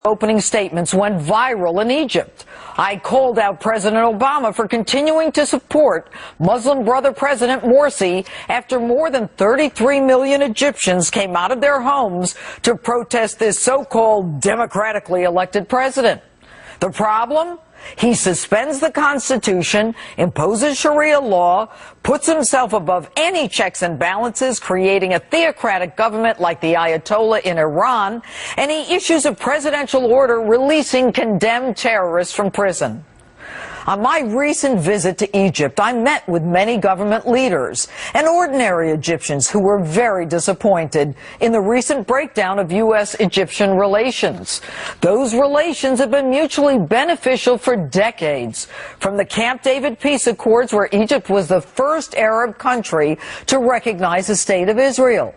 Opening statements went viral in Egypt. I called out President Obama for continuing to support Muslim Brother President Morsi after more than 33 million Egyptians came out of their homes to protest this so-called democratically elected president. The problem? He suspends the Constitution, imposes Sharia law, puts himself above any checks and balances, creating a theocratic government like the Ayatollah in Iran, and he issues a presidential order releasing condemned terrorists from prison. On my recent visit to Egypt, I met with many government leaders and ordinary Egyptians who were very disappointed in the recent breakdown of U.S.-Egyptian relations. Those relations have been mutually beneficial for decades, from the Camp David peace accords, where Egypt was the first Arab country to recognize the State of Israel.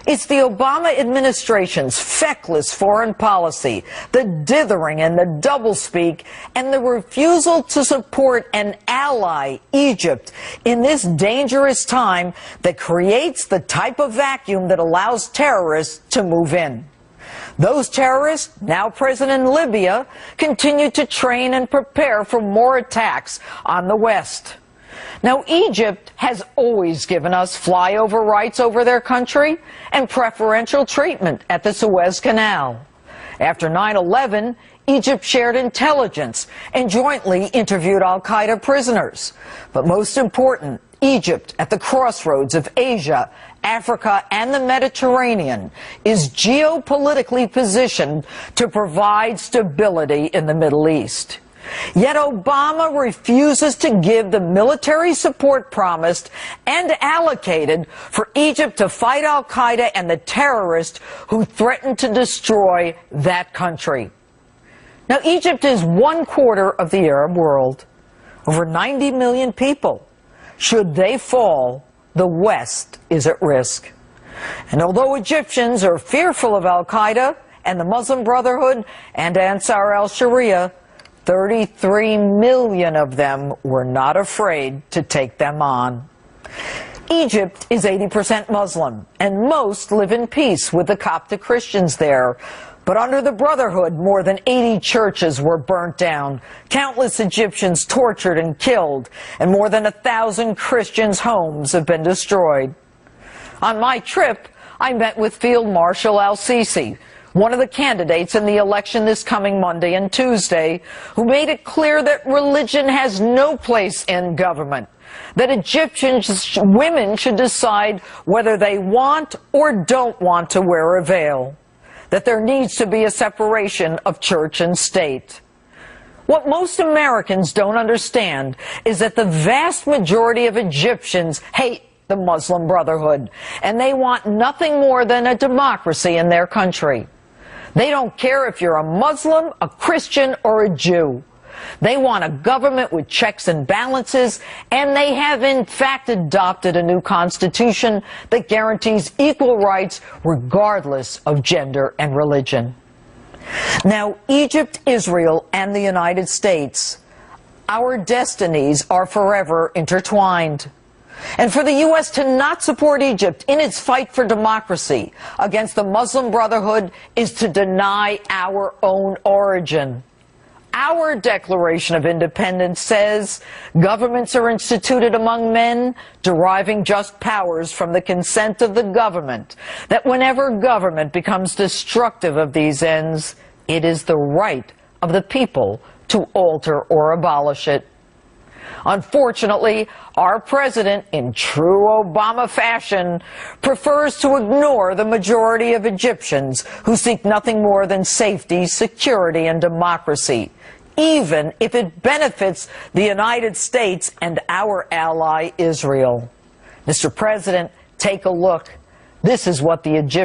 It's the Obama administration's feckless foreign policy, the dithering and the doublespeak, and the refusal to support an ally, Egypt, in this dangerous time that creates the type of vacuum that allows terrorists to move in. Those terrorists, now present in Libya, continue to train and prepare for more attacks on the West. Now, Egypt has always given us flyover rights over their country and preferential treatment at the Suez Canal. After 9/11, Egypt shared intelligence and jointly interviewed al-Qaeda prisoners. But most important, Egypt, at the crossroads of Asia, Africa, and the Mediterranean, is geopolitically positioned to provide stability in the Middle East. Yet Obama refuses to give the military support promised and allocated for Egypt to fight al-Qaeda and the terrorists who threaten to destroy that country. Now, Egypt is 1/4 of the Arab world, over 90 million people. Should they fall, the West is at risk. And although Egyptians are fearful of al-Qaeda and the Muslim Brotherhood and Ansar al-Sharia, 33 million of them were not afraid to take them on. Egypt is 80% Muslim, and most live in peace with the Coptic Christians there. But under the Brotherhood, more than 80 churches were burnt down, countless Egyptians tortured and killed, and more than 1,000 Christians' homes have been destroyed. On my trip, I met with Field Marshal al-Sisi, one of the candidates in the election this coming Monday and Tuesday, who made it clear that religion has no place in government, that Egyptians women should decide whether they want or don't want to wear a veil, that there needs to be a separation of church and state. What most Americans don't understand is that the vast majority of Egyptians hate the Muslim Brotherhood, and they want nothing more than a democracy in their country. They don't care if you're a Muslim, a Christian, or a Jew. They want a government with checks and balances, and they have in fact adopted a new constitution that guarantees equal rights regardless of gender and religion. Now, Egypt, Israel, and the United States, our destinies are forever intertwined. And for the U.S. to not support Egypt in its fight for democracy against the Muslim Brotherhood is to deny our own origin. Our Declaration of Independence says governments are instituted among men, deriving just powers from the consent of the government, that whenever government becomes destructive of these ends, it is the right of the people to alter or abolish it. Unfortunately, our president, in true Obama fashion, prefers to ignore the majority of Egyptians who seek nothing more than safety, security, and democracy, even if it benefits the United States and our ally Israel. Mr. President, take a look. This is what the Egyptians